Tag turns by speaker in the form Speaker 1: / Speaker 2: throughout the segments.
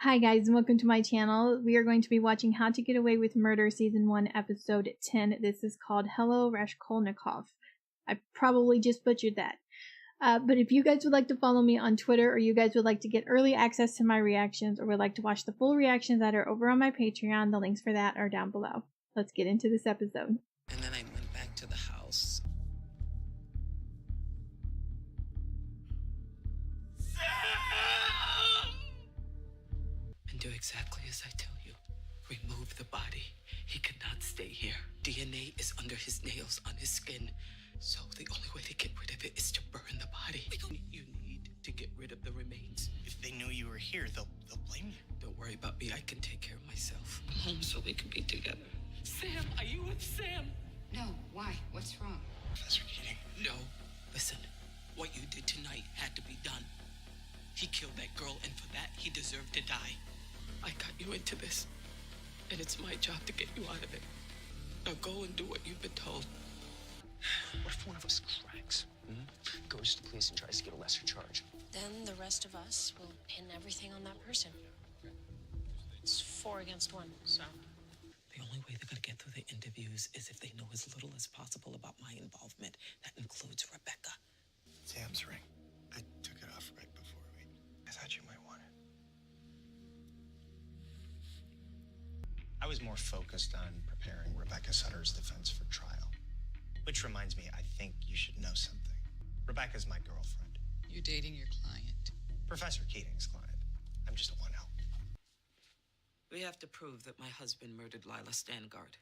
Speaker 1: Hi guys, and welcome to my channel. We are going to be watching How to Get Away with Murder Season 1, Episode 10. This is called Hello Raskolnikov. I probably just butchered that. But if you guys would like to follow me on Twitter, or you guys would like to get early access to my reactions, or would like to watch the full reactions that are over on my Patreon, the links for that are down below. Let's get into this episode.
Speaker 2: And then I went back to the house. And do exactly as I tell you. Remove the body. He cannot stay here. DNA is under his nails, on his skin. So the only way to get rid of it is to burn the body. You need to get rid of the remains.
Speaker 3: If they knew you were here, they'll blame you.
Speaker 2: Don't worry about me. I can take care of myself. Come home so we can be together. Sam, are you with Sam?
Speaker 4: No, why? What's wrong?
Speaker 3: Professor Keating.
Speaker 2: No. Listen, what you did tonight had to be done. He killed that girl, and for that, he deserved to die. I got you into this, and it's my job to get you out of it. Now go and do what you've been told.
Speaker 5: What if one of us cracks, goes to the police and tries to get a lesser charge?
Speaker 6: Then the rest of us will pin everything on that person. It's 4 against 1, so...
Speaker 2: The only way they're gonna get through the interviews is if they know as little as possible about my involvement. That includes Rebecca.
Speaker 3: Sam's ring. I took it off right before we... I thought you might want it. I was more focused on preparing Rebecca Sutter's defense for trial. Which reminds me, I think you should know something. Rebecca's my girlfriend.
Speaker 7: You're dating your client.
Speaker 3: Professor Keating's client. I'm just a one-help.
Speaker 2: We have to prove that my husband murdered Lila Stangard.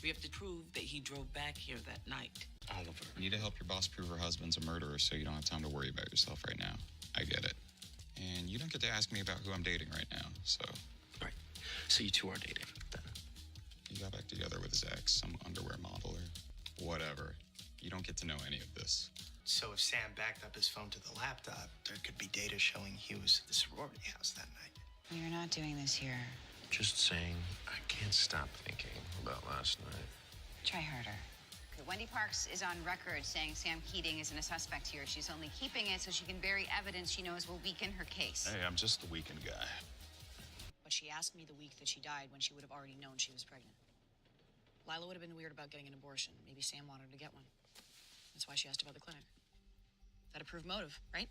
Speaker 2: We have to prove that he drove back here that night.
Speaker 3: Oliver.
Speaker 8: You need to help your boss prove her husband's a murderer so you don't have time to worry about yourself right now. I get it. And you don't get to ask me about who I'm dating right now, so...
Speaker 5: Right. So you two are dating, then?
Speaker 8: He got back together with his ex, some underwear model or whatever. You don't get to know any of this.
Speaker 3: So if Sam backed up his phone to the laptop, there could be data showing he was at the sorority house that night.
Speaker 4: You're not doing this here.
Speaker 5: Just saying, I can't stop thinking about last night.
Speaker 4: Try harder. Wendy Parks is on record saying Sam Keating isn't a suspect here. She's only keeping it so she can bury evidence she knows will weaken her case.
Speaker 8: Hey, I'm just the weekend guy.
Speaker 9: But she asked me the week that she died when she would have already known she was pregnant. Lila would have been weird about getting an abortion. Maybe Sam wanted her to get one. That's why she asked about the clinic. That'd prove motive, right?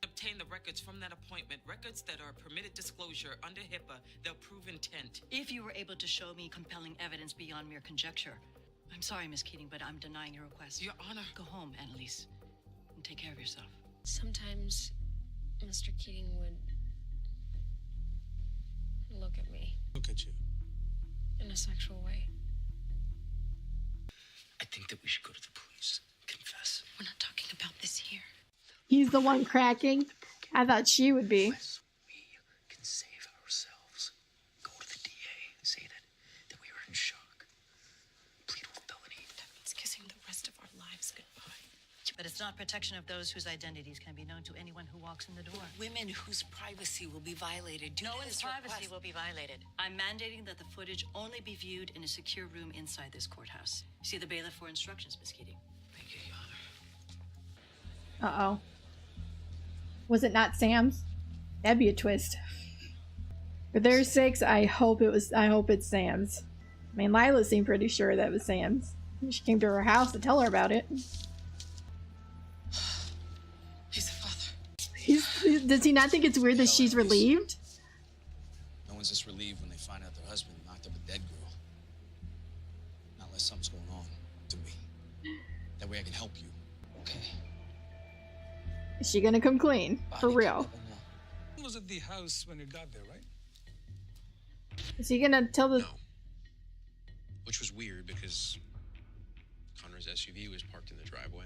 Speaker 2: Obtain the records from that appointment, records that are permitted disclosure under HIPAA. They'll prove intent.
Speaker 9: If you were able to show me compelling evidence beyond mere conjecture. I'm sorry, Miss Keating, but I'm denying your request.
Speaker 2: Your Honor.
Speaker 9: Go home, Annalise, and take care of yourself.
Speaker 6: Sometimes Mr. Keating would look at me.
Speaker 3: Look at you.
Speaker 6: In a sexual way.
Speaker 5: I think that we should go to the police. Confess.
Speaker 6: We're not talking about this here.
Speaker 1: He's the one cracking. I thought she would be.
Speaker 5: Yes, we can save ourselves. Go to the DA and say that we were in shock. Plead with felony.
Speaker 6: That means kissing the rest of our lives goodbye.
Speaker 9: But it's not protection of those whose identities can be known to anyone who walks in the door.
Speaker 2: Women whose privacy will be violated.
Speaker 9: No one's privacy will be violated. I'm mandating that the footage only be viewed in a secure room inside this courthouse. See the bailiff for instructions, Miss Keating.
Speaker 2: Thank you, Your Honor.
Speaker 1: Uh-oh. Was it not Sam's? That'd be a twist. For their sakes, I hope it's Sam's. I mean, Lila seemed pretty sure that was Sam's. She came to her house to tell her about it.
Speaker 2: He's the father.
Speaker 1: Does he not think it's weird that she's relieved?
Speaker 10: No one's just relieved when they find out their husband knocked up a dead girl. Not unless something's going on to me. That way I can help you.
Speaker 2: Okay.
Speaker 1: Is she gonna come clean? For real?
Speaker 11: He was at the house when you got there, right?
Speaker 1: Is he gonna tell the...
Speaker 10: No. Which was weird because Connor's SUV was parked in the driveway.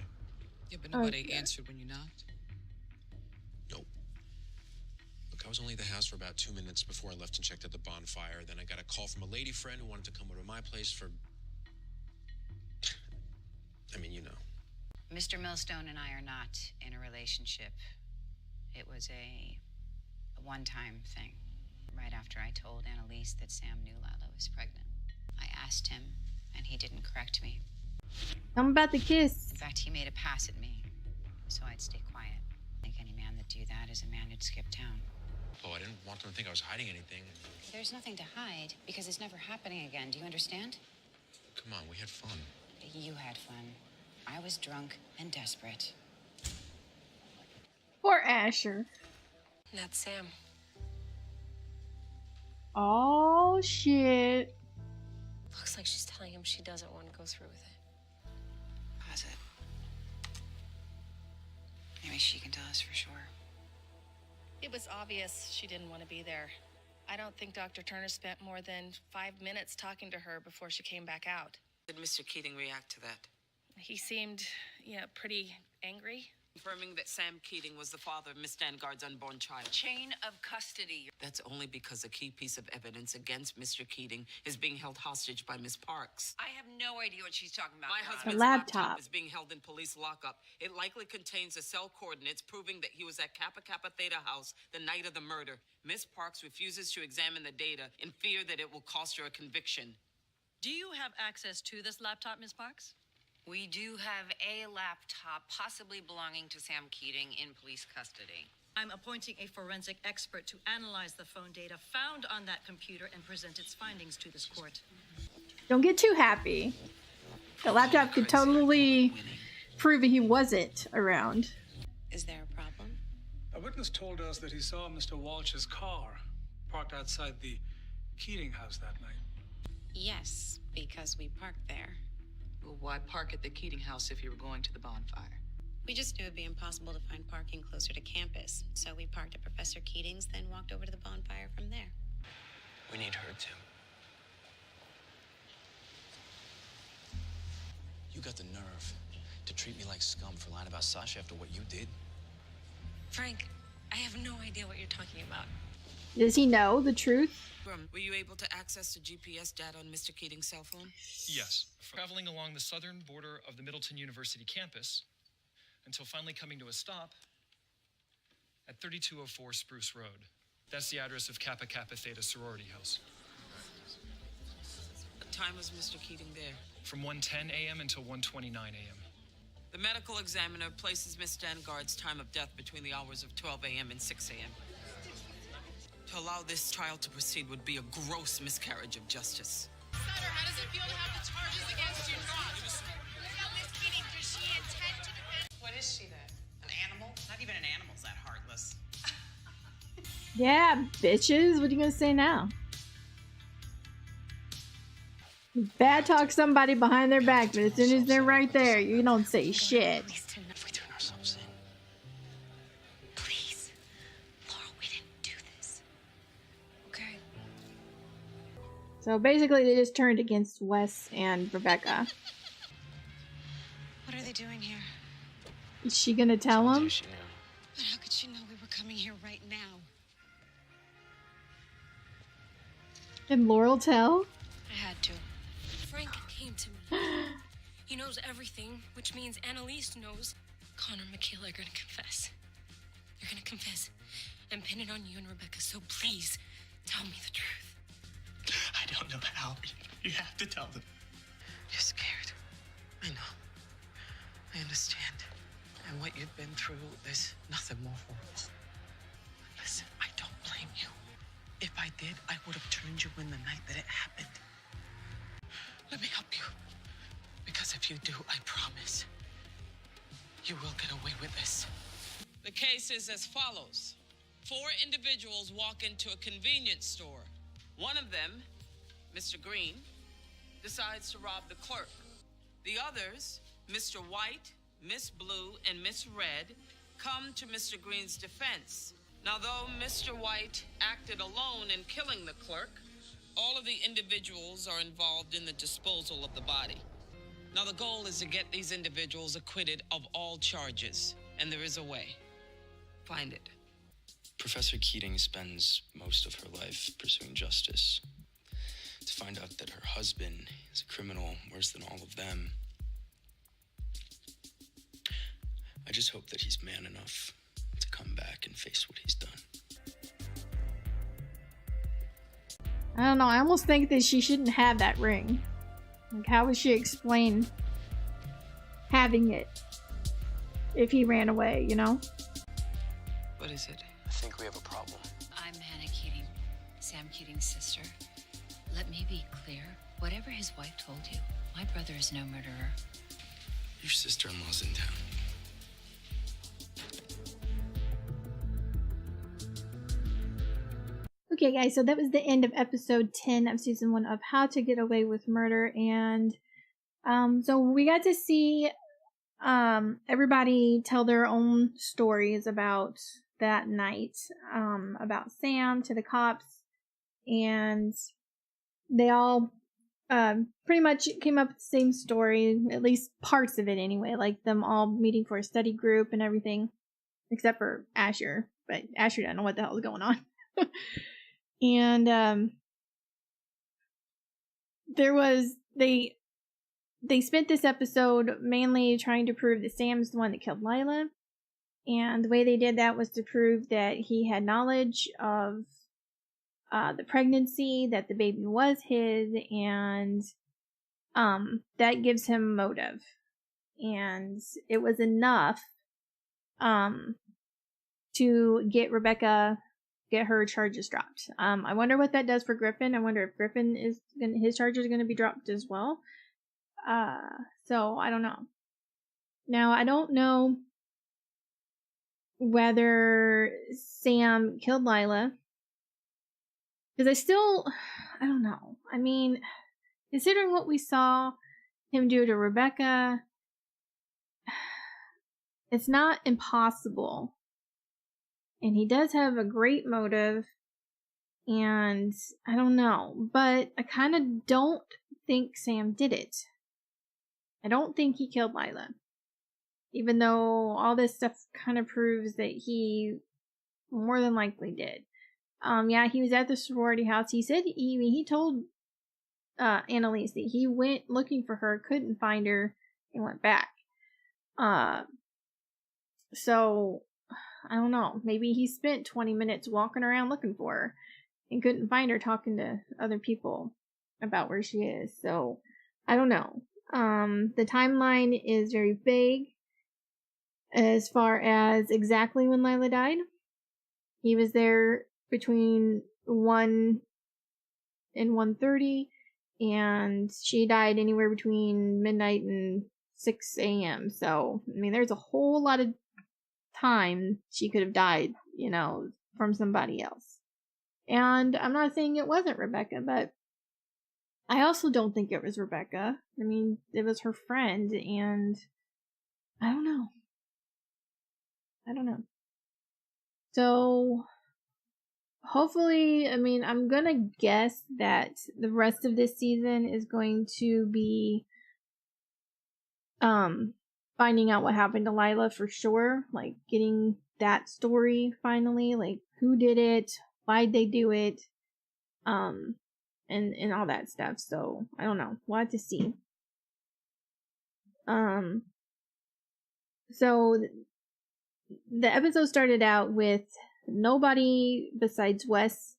Speaker 7: Yeah, but nobody answered when you knocked.
Speaker 10: Nope. Look, I was only at the house for about 2 minutes before I left and checked out the bonfire. Then I got a call from a lady friend who wanted to come over to my place for... I mean, you know.
Speaker 4: Mr. Millstone and I are not in a relationship. It was a one-time thing. Right after I told Annalise that Sam knew Lila was pregnant. I asked him, and he didn't correct me.
Speaker 1: I'm about to kiss.
Speaker 4: In fact, he made a pass at me, so I'd stay quiet. I think any man that'd do that is a man who'd skip town.
Speaker 12: I didn't want them to think I was hiding anything.
Speaker 4: There's nothing to hide because it's never happening again. Do you understand?
Speaker 12: Come on, we had fun.
Speaker 4: You had fun. I was drunk and desperate.
Speaker 1: Poor Asher.
Speaker 6: That's Sam.
Speaker 1: Oh shit.
Speaker 6: Looks like she's telling him she doesn't want to go through with it.
Speaker 4: How's it? Maybe she can tell us for sure.
Speaker 13: It was obvious she didn't want to be there. I don't think Dr. Turner spent more than 5 minutes talking to her before she came back out.
Speaker 2: Did Mr. Keating react to that?
Speaker 13: He seemed, pretty angry.
Speaker 2: Confirming that Sam Keating was the father of Miss Dangard's unborn child.
Speaker 4: Chain of custody.
Speaker 2: That's only because a key piece of evidence against Mr. Keating is being held hostage by Miss Parks.
Speaker 4: I have no idea what she's talking about.
Speaker 2: My
Speaker 4: Your Honor.
Speaker 2: husband's
Speaker 1: laptop
Speaker 2: is being held in police lockup. It likely contains the cell coordinates proving that he was at Kappa Kappa Theta House the night of the murder. Miss Parks refuses to examine the data in fear that it will cost her a conviction.
Speaker 14: Do you have access to this laptop, Ms. Parks?
Speaker 4: We do have a laptop possibly belonging to Sam Keating in police custody.
Speaker 14: I'm appointing a forensic expert to analyze the phone data found on that computer and present its findings to this court.
Speaker 1: Don't get too happy. The laptop could totally prove he wasn't around.
Speaker 4: Is there a problem?
Speaker 11: A witness told us that he saw Mr. Walsh's car parked outside the Keating house that night.
Speaker 4: Yes, because we parked there.
Speaker 7: Well, why park at the Keating house if you were going to the bonfire?
Speaker 4: We just knew it'd be impossible to find parking closer to campus, so we parked at Professor Keating's, then walked over to the bonfire from there.
Speaker 5: We need her too.
Speaker 10: You got the nerve to treat me like scum for lying about Sasha after what you did?
Speaker 6: Frank, I have no idea what you're talking about.
Speaker 1: Does he know the truth?
Speaker 2: Were you able to access the GPS data on Mr. Keating's cell phone?
Speaker 15: Yes. Traveling along the southern border of the Middleton University campus until finally coming to a stop at 3204 Spruce Road. That's the address of Kappa Kappa Theta sorority house.
Speaker 2: What time was Mr. Keating there?
Speaker 15: From 1:10 a.m. until 1:29 a.m.
Speaker 2: The medical examiner places Miss Dangard's time of death between the hours of 12 a.m. and 6 a.m. To allow this trial to proceed would be a gross miscarriage of justice.
Speaker 16: Sutter, how does it feel to have the charges against you dropped? Tell Miss Keating, does she intend to defend?
Speaker 17: What is she then? An animal? Not even an animal's that heartless.
Speaker 1: Yeah, bitches. What are you gonna say now? Bad talk somebody behind their back, but as soon as they're right there, you don't say shit.
Speaker 5: If we turn ourselves in.
Speaker 6: Please. Laurel, we didn't do this. Okay.
Speaker 1: So basically, they just turned against Wes and Rebecca.
Speaker 4: What are they doing here?
Speaker 1: Is she gonna tell him?
Speaker 4: But how could she know we were coming here right now?
Speaker 1: Did Laurel tell?
Speaker 6: I had to. Frank came to me. He knows everything, which means Annalise knows. Connor and Michaela are gonna confess. They're gonna confess and pin it on you and Rebecca, so please tell me the truth.
Speaker 5: I don't know how. You have to tell them.
Speaker 2: You're scared. I know. I understand. And what you've been through, there's nothing more horrible. Listen, I don't blame you. If I did, I would have turned you in the night that it happened. Let me help you. Because if you do, I promise, you will get away with this.
Speaker 18: The case is as follows. 4 individuals walk into a convenience store.
Speaker 2: One of them, Mr. Green, decides to rob the clerk. The others, Mr. White, Miss Blue, and Miss Red, come to Mr. Green's defense. Now, though Mr. White acted alone in killing the clerk,
Speaker 18: All of the individuals are involved in the disposal of the body. Now the goal is to get these individuals acquitted of all charges, and there is a way. Find it.
Speaker 5: Professor Keating spends most of her life pursuing justice. To find out that her husband is a criminal worse than all of them, I just hope that he's man enough to come back and face what he's done.
Speaker 1: I don't know, I almost think that she shouldn't have that ring. Like, how would she explain having it if he ran away, you know?
Speaker 2: What is it?
Speaker 5: I think we have a problem.
Speaker 4: I'm Sam Keating's sister. Let me be clear. Whatever his wife told you, my brother is no murderer.
Speaker 5: Your sister-in-law's in town.
Speaker 1: Okay, guys, so that was the end of episode 10 of season 1 of How to Get Away with Murder. And so we got to see everybody tell their own stories about that night, about Sam to the cops. And they all pretty much came up with the same story, at least parts of it anyway, like them all meeting for a study group and everything, except for Asher. But Asher doesn't know what the hell is going on. And they spent this episode mainly trying to prove that Sam's the one that killed Lila. And the way they did that was to prove that he had knowledge of the pregnancy, that the baby was his, and that gives him motive. And it was enough to get her charges dropped. I wonder what that does for Griffin. I wonder if Griffin his charges are going to be dropped as well. So I don't know. Now, I don't know whether Sam killed Lila, because I don't know. I mean, considering what we saw him do to Rebecca, it's not impossible. And he does have a great motive, and I don't know, but I kind of don't think Sam did it. I don't think he killed Lila, even though all this stuff kind of proves that he more than likely did. Yeah, he was at the sorority house. He said he told Annalise that he went looking for her, couldn't find her, and went back. So I don't know. Maybe he spent 20 minutes walking around looking for her and couldn't find her, talking to other people about where she is. So I don't know. The timeline is very vague as far as exactly when Lila died. He was there between 1 and 1:30, and she died anywhere between midnight and 6 a.m. So, I mean, there's a whole lot of time she could have died, from somebody else. And I'm not saying it wasn't Rebecca, but I also don't think it was Rebecca. I mean, it was her friend, and I don't know. So, hopefully, I mean, I'm gonna guess that the rest of this season is going to be finding out what happened to Lila for sure, like getting that story finally, like who did it, why'd they do it, and all that stuff. So I don't know, we'll have to see. So the episode started out with nobody besides Wes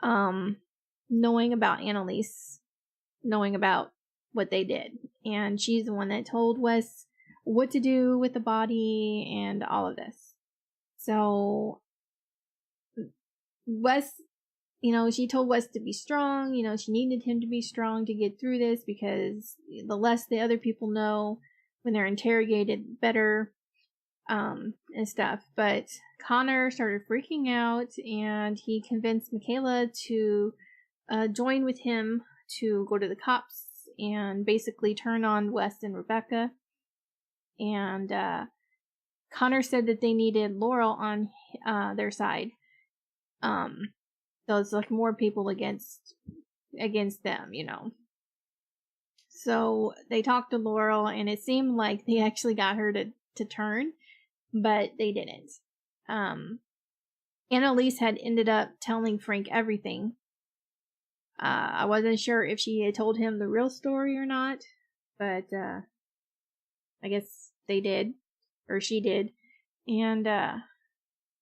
Speaker 1: knowing about Annalise, knowing about what they did, and she's the one that told Wes what to do with the body and all of this. So Wes, she told Wes to be strong. She needed him to be strong to get through this, because the less the other people know when they're interrogated, the better, and stuff. But Connor started freaking out, and he convinced Michaela to join with him to go to the cops and basically turn on Wes and Rebecca. And Connor said that they needed Laurel on their side. So it's like more people against them, So they talked to Laurel, and it seemed like they actually got her to turn, but they didn't. Annalise had ended up telling Frank everything. I wasn't sure if she had told him the real story or not, but I guess they did, or she did. And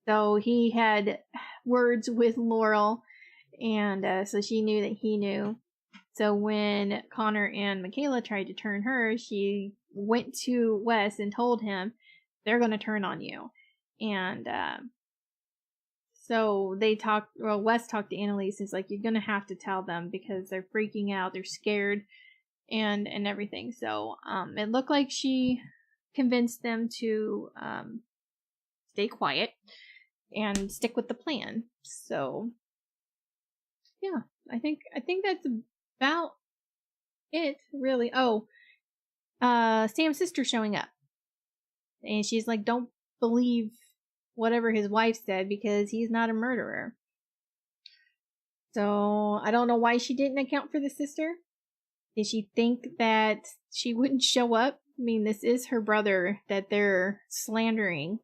Speaker 1: so he had words with Laurel, and so she knew that he knew. So when Connor and Michaela tried to turn her, she went to Wes and told him, they're going to turn on you. And So Wes talked to Annalise. It's like, you're going to have to tell them because they're freaking out. They're scared and everything. So it looked like she convinced them to stay quiet and stick with the plan. So yeah, I think that's about it, really. Oh, Sam's sister showing up. And she's like, don't believe whatever his wife said because he's not a murderer. So I don't know why she didn't account for the sister. Did she think that she wouldn't show up? I mean, this is her brother that they're slandering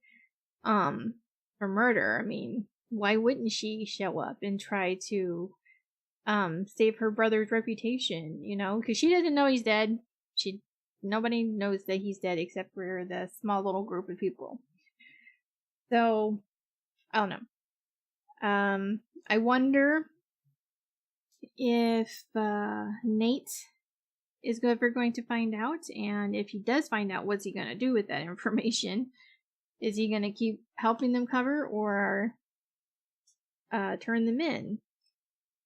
Speaker 1: for murder. I mean, why wouldn't she show up and try to save her brother's reputation, you know? Because she doesn't know he's dead. Nobody knows that he's dead except for the small little group of people. So, I don't know. I wonder if Nate is ever going to find out, and if he does find out, what's he going to do with that information? Is he going to keep helping them cover or turn them in?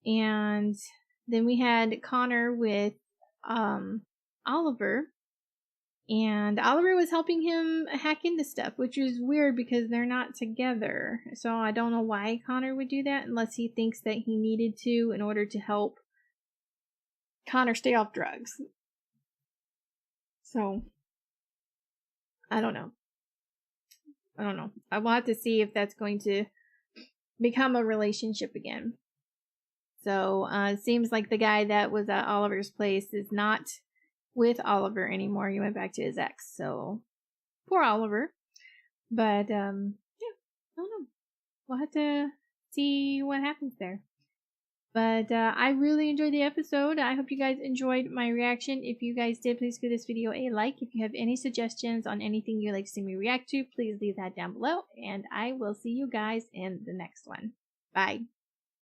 Speaker 1: And then we had Connor with Oliver, and Oliver was helping him hack into stuff, which is weird because they're not together. So I don't know why Connor would do that unless he thinks that he needed to in order to help Connor stay off drugs. So I don't know. I will have to see if that's going to become a relationship again. So it seems like the guy that was at Oliver's place is not with Oliver anymore. He went back to his ex. So poor Oliver. But yeah, I don't know. We'll have to see what happens there. But I really enjoyed the episode. I hope you guys enjoyed my reaction. If you guys did, please give this video a like. If you have any suggestions on anything you'd like to see me react to, please leave that down below. And I will see you guys in the next one. Bye.